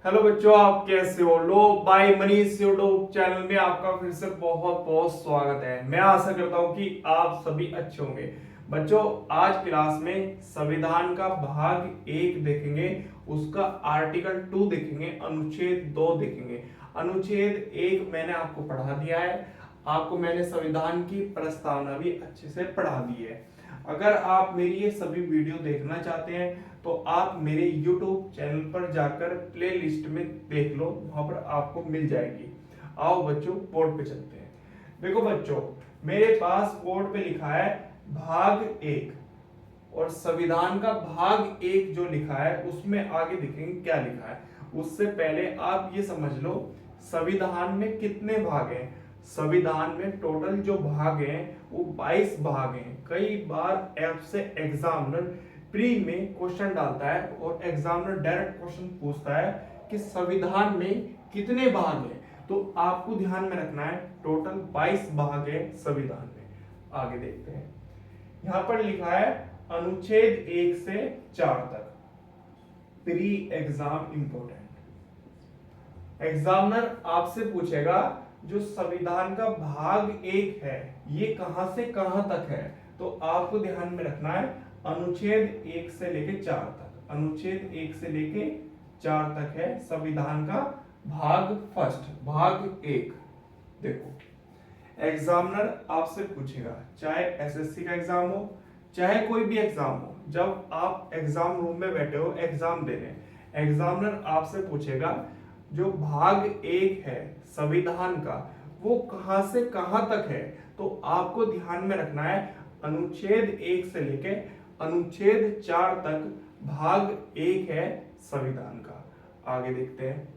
Hello बच्चों, आप कैसे हो? लो बाय मनीष यूट्यूब चैनल में आपका फिर से बहुत बहुत स्वागत है। मैं आशा करता हूं कि आप सभी अच्छे होंगे। बच्चों, आज क्लास में संविधान का भाग 1 देखेंगे, उसका आर्टिकल 2 देखेंगे, अनुच्छेद 2 देखेंगे। अनुच्छेद 1 मैंने आपको पढ़ा दिया है, आपको मैंने संविधान की प्रस्तावना भी अच्छे से पढ़ा दी है। अगर आप मेरी ये सभी वीडियो देखना चाहते हैं तो आप मेरे YouTube चैनल पर जाकर प्ले लिस्ट में देख लो, वहां पर आपको मिल जाएगी। आओ बच्चों, बोर्ड पे चलते हैं। देखो बच्चों, मेरे पास बोर्ड पे लिखा है भाग 1, और संविधान का भाग 1 जो लिखा है उसमें आगे देखेंगे क्या लिखा है। उससे पहले आप ये समझ लो, संविधान में कितने भाग हैं। संविधान में टोटल जो भाग हैं वो 22 भाग हैं। कई बार आपसे एग्जामिनर प्री में क्वेश्चन डालता है और एग्जामिनर डायरेक्ट क्वेश्चन पूछता है कि संविधान में कितने भाग हैं। तो आपको ध्यान में रखना है टोटल 22 भाग है संविधान में। आगे देखते हैं, यहां पर लिखा है अनुच्छेद 1 से 4 तक प्री एग्जाम इंपोर्टेंट। एग्जामिनर आपसे पूछेगा जो संविधान का भाग 1 है ये कहां से कहां तक है, तो आपको ध्यान में रखना है अनुच्छेद 1 से लेके 4 तक। अनुच्छेद 1 से लेके 4 तक है संविधान का भाग फर्स्ट, भाग 1। देखो, एग्जामिनर आपसे पूछेगा, चाहे एसएससी का एग्जाम हो चाहे कोई भी एग्जाम हो, जब आप एग्जाम रूम में बैठे हो एग्जाम देने, एग्जामिनर आपसे पूछेगा जो भाग 1 है संविधान का वो कहां से कहां तक है। तो आपको ध्यान में रखना है अनुच्छेद 1 से लेके अनुच्छेद 4 तक भाग 1 है संविधान का। आगे देखते हैं।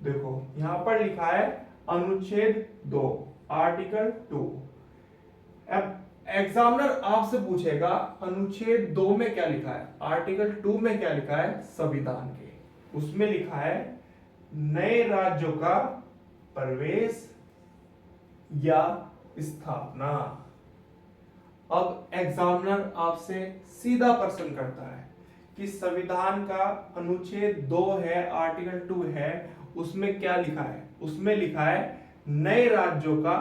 देखो, यहां पर लिखा है अनुच्छेद 2, आर्टिकल 2। अब एग्जामिनर आपसे पूछेगा अनुच्छेद 2 में क्या लिखा है, आर्टिकल 2 में क्या लिखा है संविधान के। उसमें लिखा है नए राज्यों का प्रवेश या स्थापना। अब एग्जामिनर आपसे सीधा प्रश्न करता है कि संविधान का अनुच्छेद 2 है, आर्टिकल 2 है, उसमें क्या लिखा है। उसमें लिखा है नए राज्यों का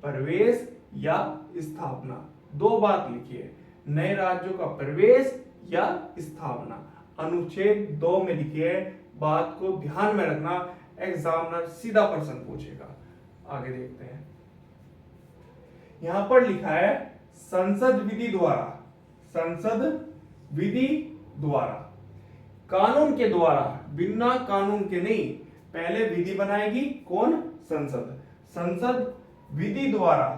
प्रवेश या स्थापना। दो बात लिखी है, नए राज्यों का प्रवेश या स्थापना। अनुच्छेद 2 में लिखी है, बात को ध्यान में रखना, एग्जामिनर सीधा प्रश्न पूछेगा। आगे देखते हैं, यहां पर लिखा है संसद विधि द्वारा, संसद विधि द्वारा, कानून के द्वारा, बिना कानून के नहीं, पहले विधि बनाएगी कौन, संसद। संसद विधि द्वारा,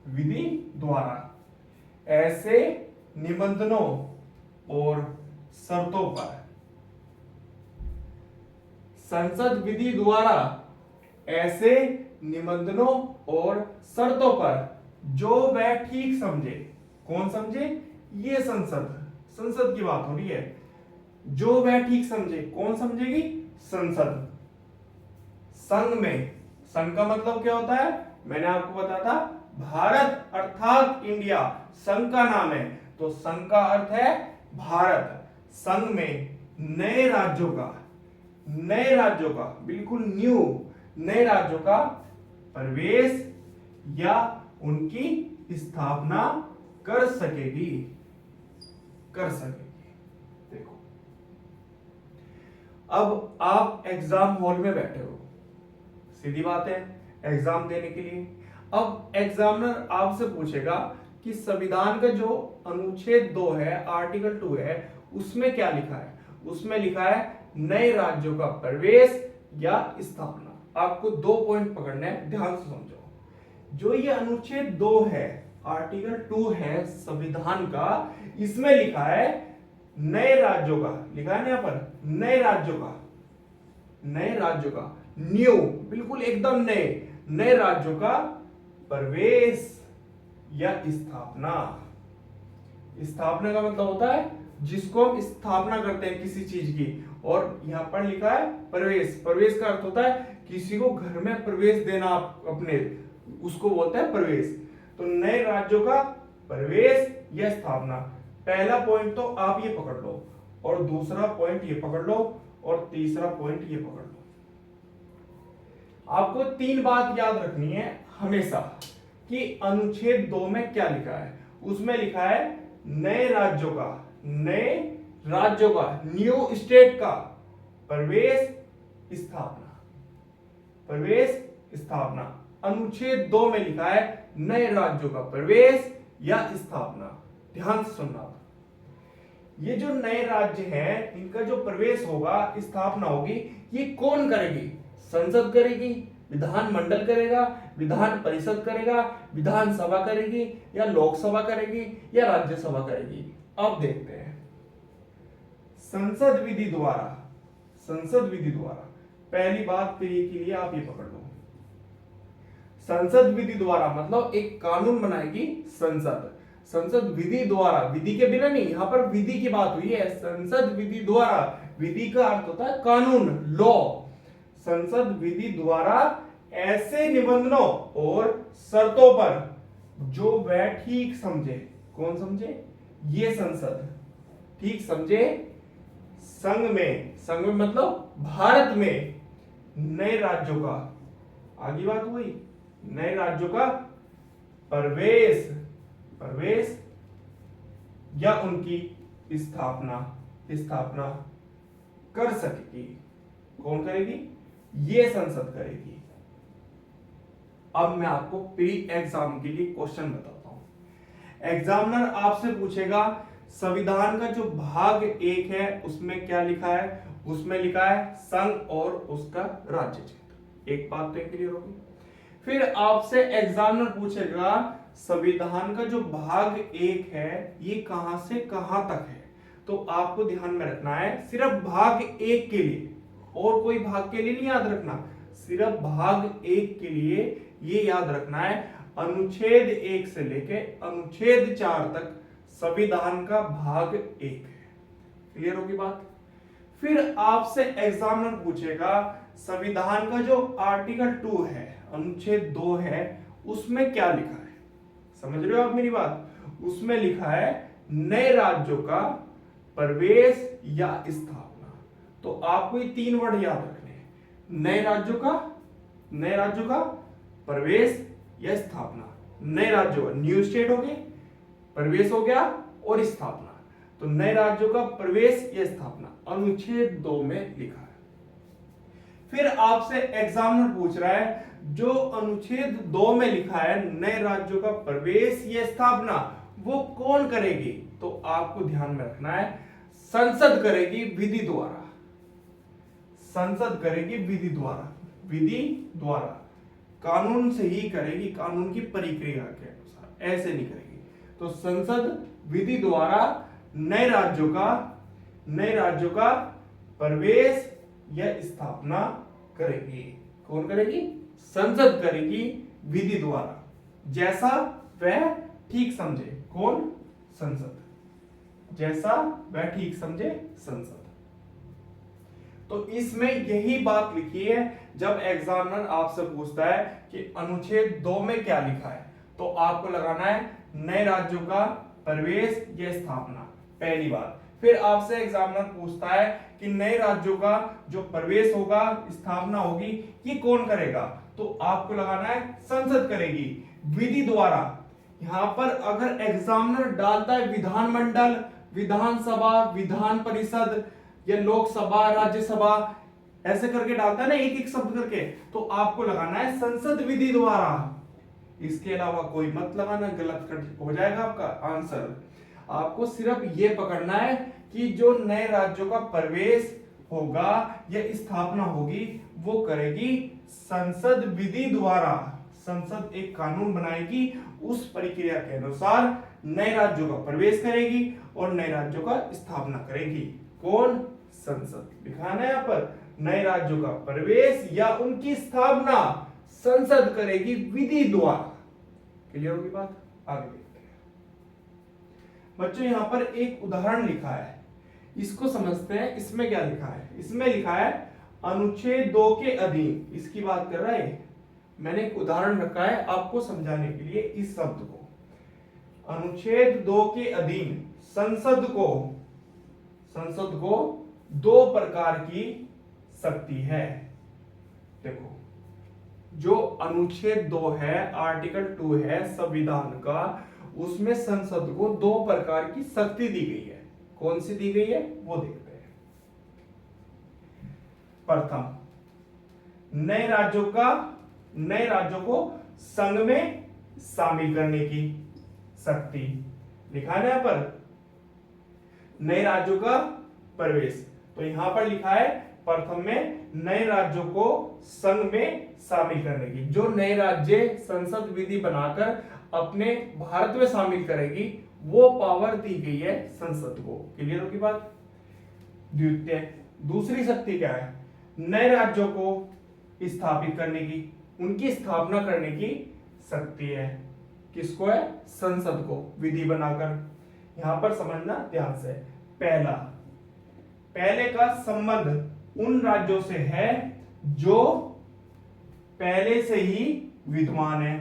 विधि द्वारा ऐसे निबंधनों और शर्तों पर, संसद विधि द्वारा ऐसे निबंधनों और शर्तों पर जो वह ठीक समझे। कौन समझे, ये संसद, संसद की बात हो रही है। जो वह ठीक समझे, कौन समझेगी, संसद। संघ में, संघ का मतलब क्या होता है, मैंने आपको बताया था भारत अर्थात इंडिया संघ का नाम है, तो संघ का अर्थ है भारत। संघ में नए राज्यों का, नए राज्यों का, बिल्कुल न्यू, नए राज्यों का प्रवेश या उनकी स्थापना कर सकेगी, कर सकेगी। देखो, अब आप एग्जाम हॉल में बैठे हो, सीधी बात है एग्जाम देने के लिए। अब एग्जामिनर आपसे पूछेगा कि संविधान का जो अनुच्छेद 2 है, आर्टिकल 2 है, उसमें क्या लिखा है। उसमें लिखा है नए राज्यों का प्रवेश या स्थापना। आपको 2 पॉइंट पकड़ने हैं, ध्यान से समझो। जो ये अनुच्छेद 2 है, आर्टिकल 2 है संविधान का, इसमें लिखा है नए राज्यों का, लिखा है ना यहां पर, नए राज्यों का, नए राज्यों का, न्यू, बिल्कुल एकदम नए, नए राज्यों का प्रवेश या स्थापना। स्थापना का मतलब होता है जिसको हम स्थापना करते हैं किसी चीज की, और यहां पर लिखा है प्रवेश। प्रवेश का अर्थ होता है किसी को घर में प्रवेश देना, अपने, उसको बोलते हैं प्रवेश। तो नए राज्यों का प्रवेश या स्थापना, पहला पॉइंट तो आप ये पकड़ लो, और दूसरा पॉइंट ये पकड़ लो, और तीसरा पॉइंट ये पकड़ लो। आपको 3 बात याद रखनी है हमेशा कि अनुच्छेद 2 में क्या लिखा है। उसमें लिखा है नए राज्यों का न्यू स्टेट का प्रवेश स्थापना। अनुच्छेद 2 में लिखा है नए राज्यों का प्रवेश या स्थापना। ध्यान से सुनना, ये जो नए राज्य हैं इनका जो प्रवेश होगा, स्थापना होगी, ये कौन करेगी? संसद करेगी, विधानमंडल करेगा, विधान परिषद करेगा, विधानसभा करेगी, या लोकसभा करेगी, या राज्यसभा करेगी। अब देखते हैं। संसद विधि द्वारा पहली बात के लिए आप ये पकड़ लो। संसद विधि द्वारा मतलब एक कानून बनाएगी संसद विधि द्वारा, विधि के बिना नहीं, यहां पर विधि की बात हुई है। संसद विधि द्वारा, विधि का अर्थ होता है कानून, लॉ। संसद विधि द्वारा ऐसे निबंधनों और शर्तों पर जो वह ठीक समझे। कौन समझे? ये संसद ठीक समझे। संघ में मतलब भारत में नए राज्यों का, आगे बात हुई, नए राज्यों का प्रवेश या उनकी स्थापना कर सकेगी। कौन करेगी? ये संसद करेगी। अब मैं आपको प्री एग्जाम के लिए क्वेश्चन बताता हूं। एग्जामिनर आपसे पूछेगा संविधान का जो भाग 1 है उसमें क्या लिखा है? उसमें लिखा है संघ और उसका राज्य क्षेत्र। एक बात तो क्लियर होगी। फिर आपसे एग्जामिनर पूछेगा संविधान का जो भाग 1 है ये कहां से कहां तक है। तो आपको ध्यान में रखना है सिर्फ भाग 1 के लिए, और कोई भाग के लिए नहीं याद रखना, सिर्फ भाग 1 के लिए ये याद रखना है अनुच्छेद 1 से लेके अनुच्छेद 4 तक संविधान का भाग 1 है। क्लियर होगी बात? फिर आपसे एग्जामिनर पूछेगा संविधान का जो आर्टिकल 2 है, अनुच्छेद 2 है, उसमें क्या लिखा है। समझ रहे हो आप मेरी बात? उसमें लिखा है नए राज्यों का प्रवेश या स्थापना। तो आपको ये 3 वर्ड याद रखने हैं, नए राज्यों का प्रवेश या स्थापना। नए राज्यों, न्यू स्टेट हो गए, प्रवेश हो गया और स्थापना। तो नए राज्यों का प्रवेश या स्थापना अनुच्छेद 2 में लिखा है। फिर आपसे एग्जामिनर पूछ रहा है जो अनुच्छेद 2 में लिखा है नए राज्यों का प्रवेश या स्थापना वो कौन करेगी। तो आपको ध्यान में रखना है संसद करेगी विधि द्वारा। संसद करेगी विधि द्वारा, कानून से ही करेगी, कानून की प्रक्रिया के अनुसार, ऐसे नहीं करेगी। तो संसद विधि द्वारा नए राज्यों का प्रवेश या स्थापना करेगी। कौन करेगी? संसद करेगी विधि द्वारा, जैसा वह ठीक समझे। कौन? संसद, जैसा वह ठीक समझे संसद। तो इसमें यही बात लिखी है। जब एग्जामिनर आपसे पूछता है कि अनुच्छेद 2 में क्या लिखा है, तो आपको लगाना है नए राज्यों का प्रवेश या स्थापना, पहली बात। फिर आपसे एग्जामिनर पूछता है कि नए राज्यों का जो प्रवेश होगा, स्थापना होगी, ये कौन करेगा। तो आपको लगाना है संसद करेगी विधि द्वारा। यहां पर अगर एग्जामिनर डालता है विधानमंडल, विधानसभा, विधान परिषद या लोकसभा, राज्यसभा, ऐसे करके डालता है ना एक एक शब्द करके, तो आपको लगाना है संसद विधि द्वारा। इसके अलावा कोई मत लगाना, गलत हो जाएगा आपका आंसर। आपको सिर्फ ये पकड़ना है कि जो नए राज्यों का प्रवेश होगा या स्थापना होगी वो करेगी संसद विधि द्वारा। संसद एक कानून बनाएगी, उस प्रक्रिया के अनुसार नए राज्यों का प्रवेश करेगी और नए राज्यों का स्थापना करेगी। कौन? संसद। दिखाना है यहाँ पर नए राज्यों का प्रवेश या उनकी स्थापना संसद करेगी विधि द्वारा। क्लियर होगी बात? आगे देखते हैं बच्चों। यहां पर एक उदाहरण लिखा है, इसको समझते हैं। इसमें क्या लिखा है? इसमें लिखा है अनुच्छेद 2 के अधीन, इसकी बात कर रहा है। मैंने एक उदाहरण रखा है आपको समझाने के लिए इस शब्द को। अनुच्छेद 2 के अधीन संसद को दो प्रकार की शक्ति है। देखो, जो अनुच्छेद 2 है, आर्टिकल 2 है संविधान का, उसमें संसद को दो प्रकार की शक्ति दी गई है। कौन सी दी गई है वो देखते हैं। प्रथम, नए राज्यों को संघ में शामिल करने की शक्ति। लिखा है ना यहां पर, नए राज्यों का प्रवेश। तो यहां पर लिखा है प्रथम में नए राज्यों को संघ में शामिल करने की। जो नए राज्य संसद विधि बनाकर अपने भारत में शामिल करेगी, वो पावर दी गई है संसद को। क्लियर होगी बात। द्वितीय, दूसरी शक्ति क्या है? नए राज्यों को स्थापित करने की, उनकी स्थापना करने की शक्ति है। किसको है? संसद को, विधि बनाकर। यहां पर समझना ध्यान से। पहले का संबंध उन राज्यों से है जो पहले से ही विद्यमान है।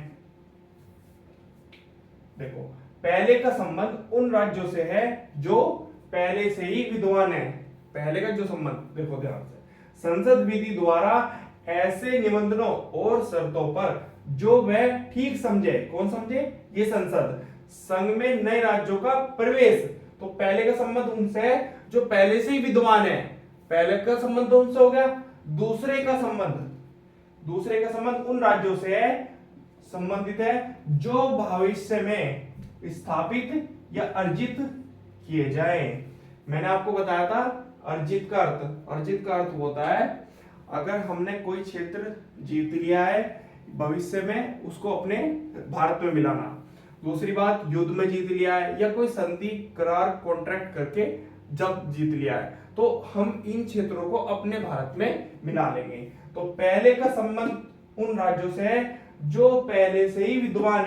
देखो, पहले का संबंध उन राज्यों से है जो पहले से ही विद्यमान है। पहले का जो संबंध, देखो ध्यान से, संसद विधि द्वारा ऐसे निबंधनों और शर्तों पर जो वह ठीक समझे। कौन समझे? ये संसद। संघ में नए राज्यों का प्रवेश। तो पहले का संबंध उनसे है जो पहले से ही विद्यमान है। पहले का संबंध तो उनसे हो गया। दूसरे का संबंध उन राज्यों से है, संबंधित है जो भविष्य में स्थापित या अर्जित किए जाए। मैंने आपको बताया था अर्जित का अर्थ होता है अगर हमने कोई क्षेत्र जीत लिया है भविष्य में, उसको अपने भारत में मिलाना। दूसरी बात, युद्ध में जीत लिया है या कोई संधि, करार, कॉन्ट्रैक्ट करके जब जीत लिया है, तो हम इन क्षेत्रों को अपने भारत में मिला लेंगे। तो पहले का संबंध उन राज्यों से है जो पहले से ही विद्यमान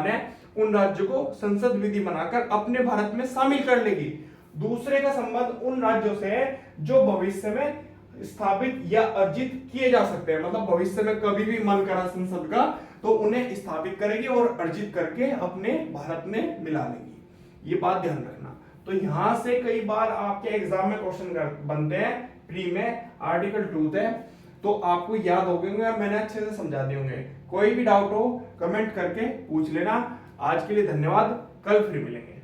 है, उन राज्यों को संसद विधि बनाकर अपने भारत में शामिल कर लेगी। दूसरे का संबंध उन राज्यों से है जो भविष्य में स्थापित या अर्जित किए जा सकते हैं। मतलब भविष्य में कभी भी मन करा संसद का तो उन्हें स्थापित करेगी और अर्जित करके अपने भारत में मिला लेगी। ये बात ध्यान रखना। तो यहां से कई बार आपके एग्जाम में क्वेश्चन बनते हैं प्री में, आर्टिकल 2 थे, तो आपको याद हो गए और मैंने अच्छे से समझा दिए होंगे। कोई भी डाउट हो कमेंट करके पूछ लेना। आज के लिए धन्यवाद, कल फिर मिलेंगे।